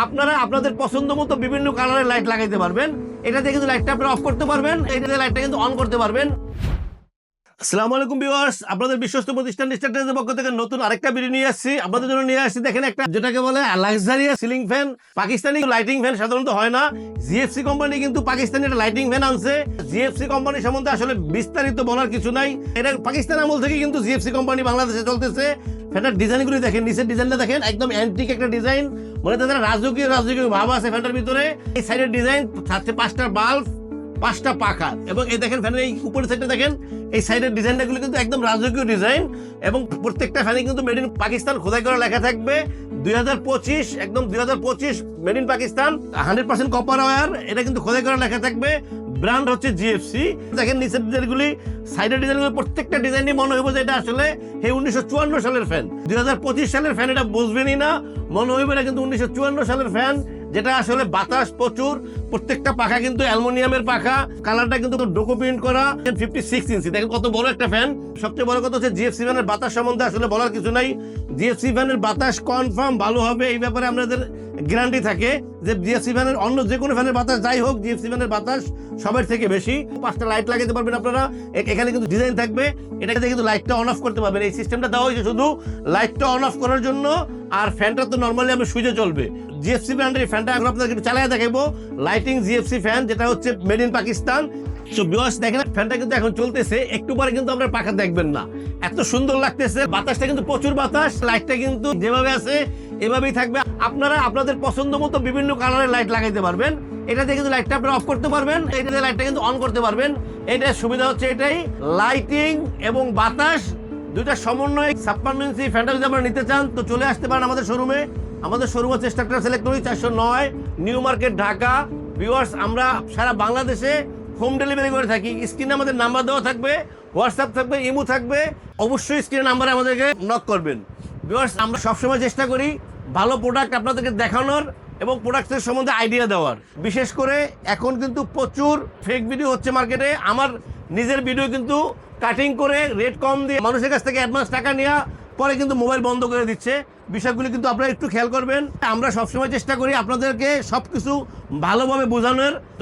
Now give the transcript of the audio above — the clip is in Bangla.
আপনারা আপনাদের পছন্দ মতো বিভিন্ন কালারের লাইট লাগাইতে পারবেন। এটা দিয়ে কিন্তু লাইটটা আপনারা অফ করতে পারবেন, এটা দিয়ে লাইটটা কিন্তু অন করতে পারবেন। আসসালামু আলাইকুম ভিউয়ার্স, আপনাদের বিশ্বস্ত প্রতিষ্ঠান স্টারটেজের পক্ষ থেকে নতুন আরেকটা ভিডিও নিয়ে আসছি। আপনাদের জন্য নিয়ে আসছি দেখেন একটা যেটাকে বলে luxurious ceiling fan. Pakistani lighting fan সাধারণত হয় না, জিএফসি কোম্পানি কিন্তু পাকিস্তানি একটা লাইটিং ফ্যান আনছে। জিএফসি কোম্পানি সম্বন্ধে আসলে বিস্তারিত বলার কিছু নাই, এটা পাকিস্তান আমল থেকে কিন্তু জিএফসি কোম্পানি বাংলাদেশে চলতেছে। ফ্যানটার ডিজাইনগুলি দেখেন, নিচের ডিজাইনটা দেখেন, একদম অ্যান্টিক একটা ডিজাইন, মানে তাদের রাজকীয় ভাব আছে ফ্যানটার ভিতরে। এই সাইডের ডিজাইন থাকছে 5টা বাল্ব, 5টা পাখা, এবং এই দেখেন ফ্যানের এই উপরের সাইডটা দেখেন, এই সাইডের ডিজাইনগুলো কিন্তু একদম রাজকীয় ডিজাইন, এবং প্রত্যেকটা ফ্যানে কিন্তু মেড ইন পাকিস্তান খোদাই করা লেখা থাকবে 2025, একদম 2025 made in Pakistan, 100% copper wire, এটা কিন্তু খোদাই করা লেখা থাকবে। ব্র্যান্ড হচ্ছে জিএফসি। দেখেন নিচের ডিজাইনগুলি, সাইডের ডিজাইনগুলি, প্রত্যেকটা ডিজাইনই মনে হইব যে এটা আসলে এই 1954 সালের ফ্যান। 2025 সালের ফ্যান এটা বুঝবেনই না, মনে হইব এটা কিন্তু 1954 সালের ফ্যান, যেটা আসলে বাতাস প্রচুর। প্রত্যেকটা পাখা কিন্তু অ্যালুমিনিয়ামের পাখা, কালারটা কিন্তু ডোকো প্রিন্ট করা, 56 ইঞ্চি। দেখেন কত বড় একটা ফ্যান। সবচেয়ে বড় কথা হচ্ছে জিএফসি ফ্যানের বাতাস সম্বন্ধে আসলে বলার কিছু নাই। জিএফসি ফ্যানের বাতাস কনফার্ম ভালো হবে, এই ব্যাপারে আমাদের গ্যারান্টি থাকে যে জিএফসি ফ্যানের অন্য যে কোনো ফ্যানের বাতাস যাই হোক, জিএফসি ফ্যানের বাতাস সবের থেকে বেশি। 5টা লাইট লাগাতে পারবেন আপনারা, এখানে কিন্তু ডিজাইন থাকবে, এটাকে কিন্তু লাইটটা অন অফ করতে পারবেন। এই সিস্টেমটা দেওয়া হয়েছে শুধু লাইটটা অন অফ করার জন্য, আর ফ্যানটা তো নর্মালি আমি সুইচে চলবে। জিএফসি ব্র্যান্ডের এই ফ্যানটা এখন আপনাদের একটু চালিয়ে দেখাবো, লাইটিং জিএফসি ফ্যান, যেটা হচ্ছে made in Pakistan. So viewers দেখেন ফ্যানটা কিন্তু এখন চলতেছে, একটু পরে কিন্তু আপনারা পাখা দেখবেন না, এত সুন্দর লাগতেছে। বাতাসটা কিন্তু প্রচুর বাতাস, লাইটটা কিন্তু যেভাবে আছে এভাবেই থাকবে। আপনারা আপনাদের পছন্দ মতো বিভিন্ন কালারের লাইট লাগাইতে পারবেন। এটা দিয়ে কিন্তু লাইটটা আপনারা অফ করতে পারবেন, এটা দিয়ে লাইটটা কিন্তু অন করতে পারবেন। এটার সুবিধা হচ্ছে এটাই, লাইটিং এবং বাতাস দুইটা সমন্বয়। 56 ইঞ্চি ফ্যানটা যদি আপনারা নিতে চান তো চলে আসতে পারেন আমাদের শোরুমে। আমাদের শোরুম হচ্ছে স্ট্রাকচার সিলেক্টরি 409 নিউ মার্কেট, ঢাকা। ভিউয়ার্স আমরা সারা বাংলাদেশে হোম ডেলিভারি করে থাকি। স্ক্রিনে আমাদের নাম্বার দেওয়া থাকবে, হোয়াটসঅ্যাপ থাকবে, ইমো থাকবে, অবশ্যই স্ক্রিনে নাম্বারে আমাদেরকে নক করবেন। ভিউয়ার্স আমরা সবসময় চেষ্টা করি ভালো প্রোডাক্ট আপনাদেরকে দেখানোর এবং প্রোডাক্টের সম্বন্ধে আইডিয়া দেওয়ার। বিশেষ করে এখন কিন্তু প্রচুর ফেক ভিডিও হচ্ছে মার্কেটে। আমার নিজের ভিডিও কিন্তু কাটিং করে রেট কম দিয়ে মানুষের কাছ থেকে অ্যাডভান্স টাকা নেওয়া, পরে কিন্তু মোবাইল বন্ধ করে দিচ্ছে। বিষয়গুলি কিন্তু আপনারা একটু খেয়াল করবেন। আমরা সবসময় চেষ্টা করি আপনাদেরকে সবকিছু ভালোভাবে বোঝানোর।